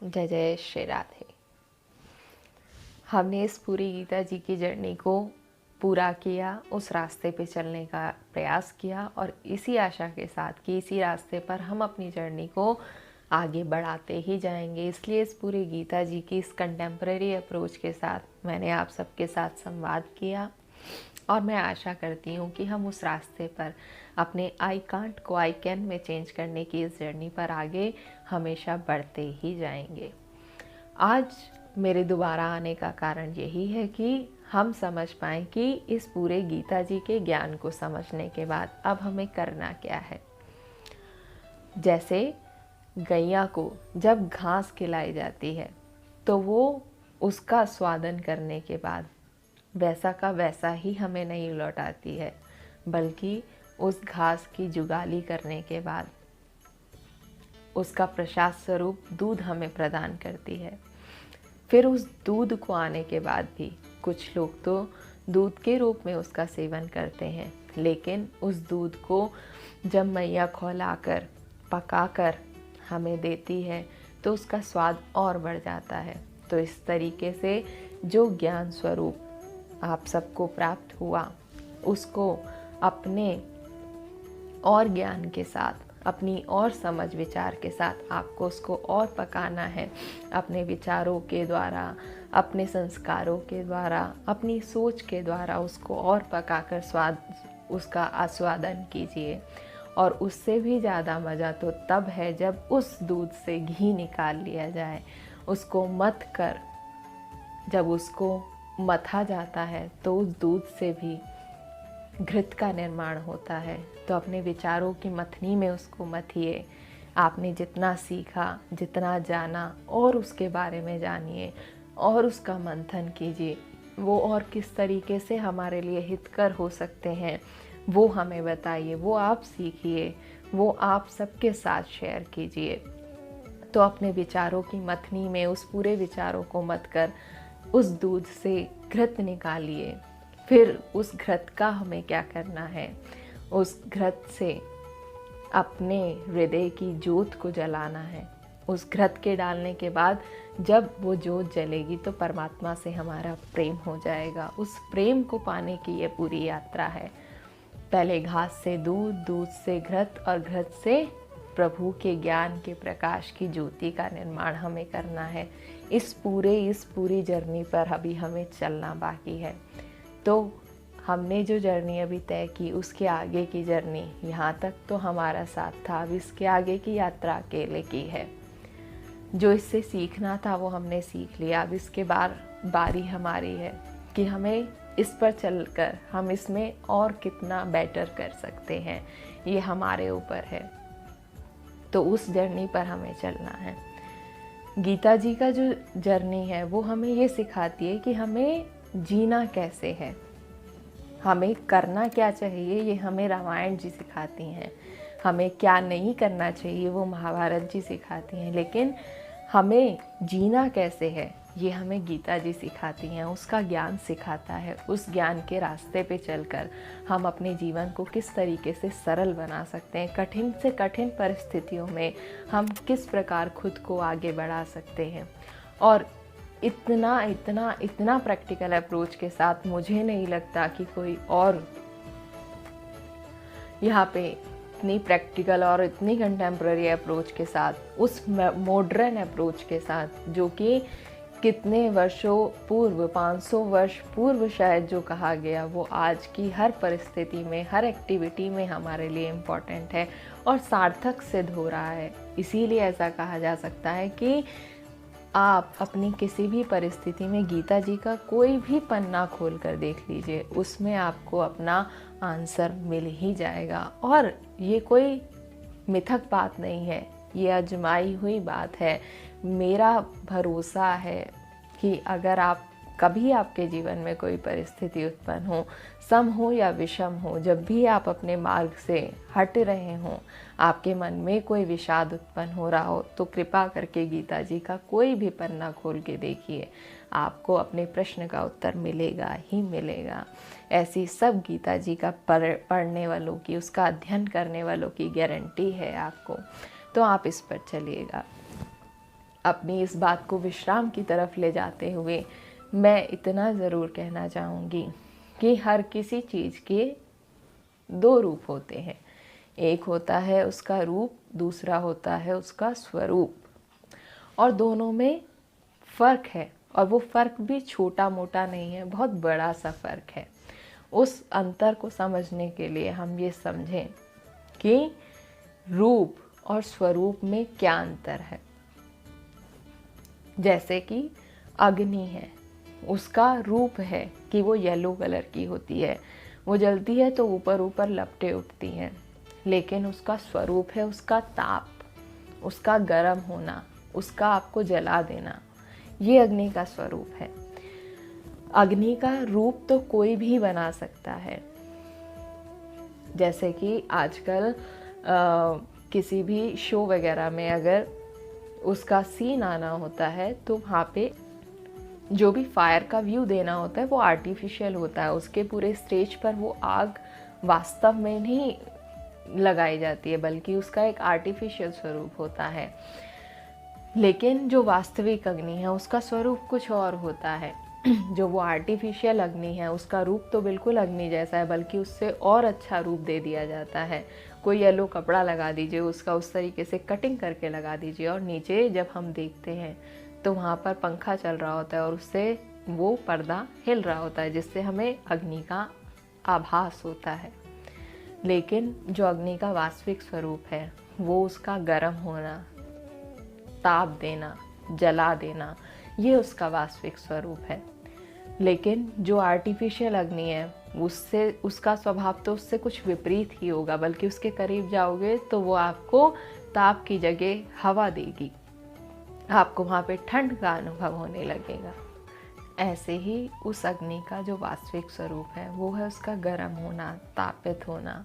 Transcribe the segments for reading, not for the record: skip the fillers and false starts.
जय जय श्री राधे। हमने इस पूरी गीता जी की जर्नी को पूरा किया, उस रास्ते पे चलने का प्रयास किया और इसी आशा के साथ कि इसी रास्ते पर हम अपनी जर्नी को आगे बढ़ाते ही जाएंगे। इसलिए इस पूरी गीता जी की इस कंटेम्प्रेरी अप्रोच के साथ मैंने आप सबके साथ संवाद किया और मैं आशा करती हूँ कि हम उस रास्ते पर अपने आई कांट को आई कैन में चेंज करने की इस जर्नी पर आगे हमेशा बढ़ते ही जाएंगे। आज मेरे दोबारा आने का कारण यही है कि हम समझ पाएँ कि इस पूरे गीता जी के ज्ञान को समझने के बाद अब हमें करना क्या है। जैसे गैया को जब घास खिलाई जाती है तो वो उसका स्वादन करने के बाद वैसा का वैसा ही हमें नहीं लौटाती है, बल्कि उस घास की जुगाली करने के बाद उसका प्रसाद स्वरूप दूध हमें प्रदान करती है। फिर उस दूध को आने के बाद भी कुछ लोग तो दूध के रूप में उसका सेवन करते हैं, लेकिन उस दूध को जब मैया खौलाकर पकाकर हमें देती है तो उसका स्वाद और बढ़ जाता है। तो इस तरीके से जो ज्ञान स्वरूप आप सबको प्राप्त हुआ उसको अपने और ज्ञान के साथ, अपनी और समझ विचार के साथ आपको उसको और पकाना है। अपने विचारों के द्वारा, अपने संस्कारों के द्वारा, अपनी सोच के द्वारा उसको और पकाकर स्वाद उसका आस्वादन कीजिए। और उससे भी ज़्यादा मज़ा तो तब है जब उस दूध से घी निकाल लिया जाए। उसको मथ कर जब उसको मथा जाता है तो उस दूध से भी घृत का निर्माण होता है। तो अपने विचारों की मथनी में उसको मथिए। आपने जितना सीखा, जितना जाना और उसके बारे में जानिए और उसका मंथन कीजिए। वो और किस तरीके से हमारे लिए हितकर हो सकते हैं वो हमें बताइए, वो आप सीखिए, वो आप सबके साथ शेयर कीजिए। तो अपने विचारों की मथनी में उस पूरे विचारों को मथ कर उस दूध से घृत निकालिए। फिर उस घृत का हमें क्या करना है, उस घृत से अपने हृदय की ज्योत को जलाना है। उस घृत के डालने के बाद जब वो ज्योत जलेगी तो परमात्मा से हमारा प्रेम हो जाएगा। उस प्रेम को पाने की ये पूरी यात्रा है। पहले घास से दूध, दूध से घृत और घृत से प्रभु के ज्ञान के प्रकाश की ज्योति का निर्माण हमें करना है। इस पूरी जर्नी पर अभी हमें चलना बाकी है। तो हमने जो जर्नी अभी तय की उसके आगे की जर्नी, यहाँ तक तो हमारा साथ था, अब इसके आगे की यात्रा अकेले की है। जो इससे सीखना था वो हमने सीख लिया। अब इसके बारी हमारी है कि हमें इस पर चलकर हम इसमें और कितना बेटर कर सकते हैं, ये हमारे ऊपर है। तो उस जर्नी पर हमें चलना है। गीता जी का जो जर्नी है वो हमें ये सिखाती है कि हमें जीना कैसे है, हमें करना क्या चाहिए, ये हमें रामायण जी सिखाती हैं। हमें क्या नहीं करना चाहिए वो महाभारत जी सिखाती हैं। लेकिन हमें जीना कैसे है ये हमें गीता जी सिखाती हैं, उसका ज्ञान सिखाता है। उस ज्ञान के रास्ते पे चलकर हम अपने जीवन को किस तरीके से सरल बना सकते हैं, कठिन से कठिन परिस्थितियों में हम किस प्रकार खुद को आगे बढ़ा सकते हैं। और इतना प्रैक्टिकल अप्रोच के साथ मुझे नहीं लगता कि कोई और यहाँ पे इतनी प्रैक्टिकल और इतनी कंटेम्प्रेरी अप्रोच के साथ, उस मॉडर्न अप्रोच के साथ जो कि कितने वर्षों पूर्व, 500 वर्ष पूर्व शायद जो कहा गया, वो आज की हर परिस्थिति में, हर एक्टिविटी में हमारे लिए इम्पॉर्टेंट है और सार्थक सिद्ध हो रहा है। इसीलिए ऐसा कहा जा सकता है कि आप अपनी किसी भी परिस्थिति में गीता जी का कोई भी पन्ना खोल कर देख लीजिए, उसमें आपको अपना आंसर मिल ही जाएगा। और ये कोई मिथक बात नहीं है, ये आजमाई हुई बात है। मेरा भरोसा है कि अगर आप कभी आपके जीवन में कोई परिस्थिति उत्पन्न हो, सम हो या विषम हो, जब भी आप अपने मार्ग से हट रहे हों, आपके मन में कोई विषाद उत्पन्न हो रहा हो, तो कृपा करके गीता जी का कोई भी पन्ना खोल के देखिए, आपको अपने प्रश्न का उत्तर मिलेगा ही मिलेगा। ऐसी सब गीता जी का पढ़ने वालों की, उसका अध्ययन करने वालों की गारंटी है आपको। तो आप इस पर चलिएगा। अपनी इस बात को विश्राम की तरफ ले जाते हुए मैं इतना ज़रूर कहना चाहूँगी कि हर किसी चीज़ के दो रूप होते हैं। एक होता है उसका रूप, दूसरा होता है उसका स्वरूप, और दोनों में फ़र्क है। और वो फ़र्क भी छोटा मोटा नहीं है, बहुत बड़ा सा फ़र्क है। उस अंतर को समझने के लिए हम ये समझें कि रूप और स्वरूप में क्या अंतर है। जैसे कि अग्नि है, उसका रूप है कि वो येलो कलर की होती है, वो जलती है तो ऊपर ऊपर लपटें उठती हैं, लेकिन उसका स्वरूप है उसका ताप, उसका गर्म होना, उसका आपको जला देना। ये अग्नि का स्वरूप है। अग्नि का रूप तो कोई भी बना सकता है। जैसे कि आजकल किसी भी शो वगैरह में अगर उसका सीन आना होता है तो वहाँ पे जो भी फायर का व्यू देना होता है वो आर्टिफिशियल होता है। उसके पूरे स्टेज पर वो आग वास्तव में नहीं लगाई जाती है, बल्कि उसका एक आर्टिफिशियल स्वरूप होता है। लेकिन जो वास्तविक अग्नि है उसका स्वरूप कुछ और होता है। जो वो आर्टिफिशियल अग्नि है उसका रूप तो बिल्कुल अग्नि जैसा है, बल्कि उससे और अच्छा रूप दे दिया जाता है। कोई येलो कपड़ा लगा दीजिए, उसका उस तरीके से कटिंग करके लगा दीजिए, और नीचे जब हम देखते हैं तो वहाँ पर पंखा चल रहा होता है और उससे वो पर्दा हिल रहा होता है, जिससे हमें अग्नि का आभास होता है। लेकिन जो अग्नि का वास्तविक स्वरूप है वो उसका गर्म होना, ताप देना, जला देना, ये उसका वास्तविक स्वरूप है। लेकिन जो आर्टिफिशियल अग्नि है उससे उसका स्वभाव तो उससे कुछ विपरीत ही होगा, बल्कि उसके करीब जाओगे तो वो आपको ताप की जगह हवा देगी, आपको वहाँ पे ठंड का अनुभव होने लगेगा। ऐसे ही उस अग्नि का जो वास्तविक स्वरूप है वो है उसका गर्म होना, तापित होना।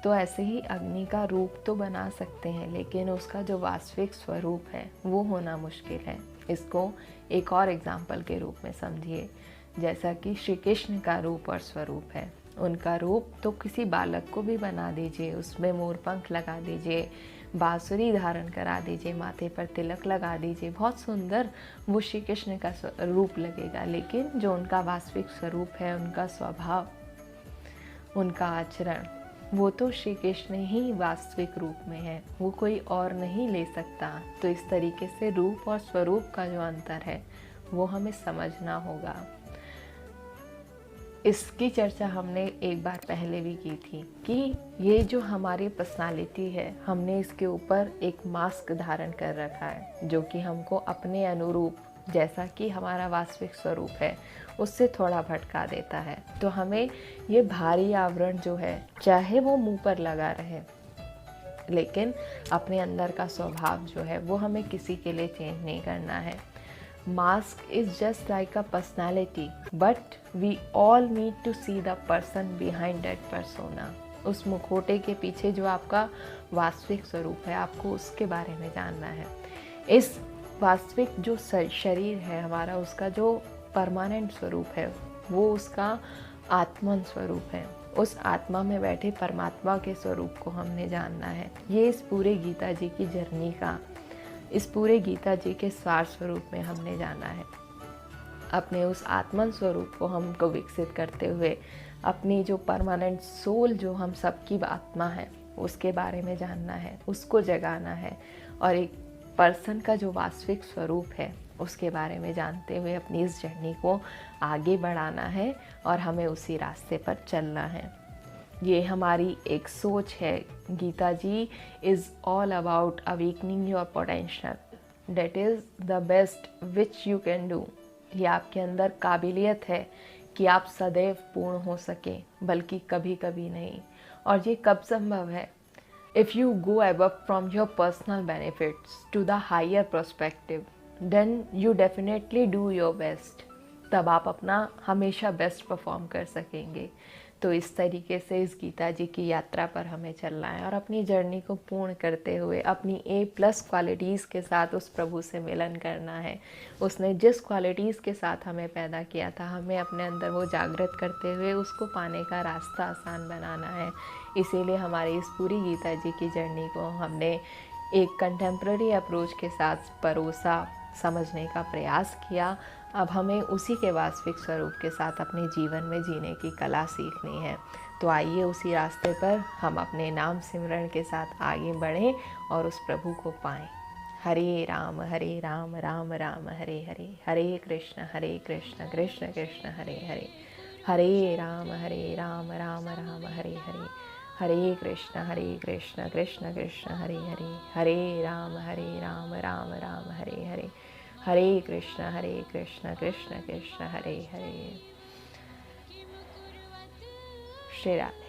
तो ऐसे ही अग्नि का रूप तो बना सकते हैं, लेकिन उसका जो वास्तविक स्वरूप है वो होना मुश्किल है। इसको एक और एग्जाम्पल के रूप में समझिए। जैसा कि श्री कृष्ण का रूप और स्वरूप है, उनका रूप तो किसी बालक को भी बना दीजिए, उसमें मोर पंख लगा दीजिए, बांसुरी धारण करा दीजिए, माथे पर तिलक लगा दीजिए, बहुत सुंदर वो श्री कृष्ण का रूप लगेगा। लेकिन जो उनका वास्तविक स्वरूप है, उनका स्वभाव, उनका आचरण, वो तो श्री कृष्ण ही वास्तविक रूप में है, वो कोई और नहीं ले सकता। तो इस तरीके से रूप और स्वरूप का जो अंतर है वो हमें समझना होगा। इसकी चर्चा हमने एक बार पहले भी की थी कि ये जो हमारी पर्सनालिटी है, हमने इसके ऊपर एक मास्क धारण कर रखा है जो कि हमको अपने अनुरूप, जैसा कि हमारा वास्तविक स्वरूप है, उससे थोड़ा भटका देता है। तो हमें ये भारी आवरण जो है, चाहे वो मुंह पर लगा रहे, लेकिन अपने अंदर का स्वभाव जो है वो हमें किसी के लिए चेंज नहीं करना है। Mask is just like a personality, but we all need to see the person behind that persona. उस मुखौटे के पीछे जो आपका वास्तविक स्वरूप है, आपको उसके बारे में जानना है। इस वास्तविक जो शरीर है हमारा, उसका जो परमानेंट स्वरूप है वो उसका आत्मन स्वरूप है। उस आत्मा में बैठे परमात्मा के स्वरूप को हमने जानना है। ये इस पूरे गीता जी की जर्नी का, इस पूरे गीता जी के सार स्वरूप में हमने जाना है। अपने उस आत्मन स्वरूप को हमको विकसित करते हुए अपनी जो परमानेंट सोल, जो हम सबकी आत्मा है, उसके बारे में जानना है, उसको जगाना है, और एक पर्सन का जो वास्तविक स्वरूप है उसके बारे में जानते हुए अपनी इस जर्नी को आगे बढ़ाना है और हमें उसी रास्ते पर चलना है। ये हमारी एक सोच है। Gita ji is all about awakening your potential, that is the best which you can do. ये आपके अंदर काबिलियत है कि आप सदैव पूर्ण हो सकें, बल्कि कभी कभी नहीं। और ये कब संभव है? If you go above from your personal benefits to the higher perspective, then you definitely do your best. तब आप अपना हमेशा बेस्ट परफॉर्म कर सकेंगे। तो इस तरीके से इस गीता जी की यात्रा पर हमें चलना है और अपनी जर्नी को पूर्ण करते हुए अपनी A+ क्वालिटीज़ के साथ उस प्रभु से मिलन करना है। उसने जिस क्वालिटीज़ के साथ हमें पैदा किया था, हमें अपने अंदर वो जागृत करते हुए उसको पाने का रास्ता आसान बनाना है। इसीलिए हमारी इस पूरी गीता जी की जर्नी को हमने एक कंटेम्प्ररी अप्रोच के साथ परोसा, समझने का प्रयास किया। अब हमें उसी के वास्तविक स्वरूप के साथ अपने जीवन में जीने की कला सीखनी है। तो आइए उसी रास्ते पर हम अपने नाम सिमरण के साथ आगे बढ़ें और उस प्रभु को पाएं। हरे राम राम राम हरे हरे, हरे कृष्ण कृष्ण कृष्ण हरे हरे, हरे राम राम राम हरे हरे, हरे कृष्ण कृष्ण कृष्ण हरे हरे, हरे राम राम राम हरे हरे, हरे कृष्ण कृष्ण कृष्ण हरे हरे। श्री राधे।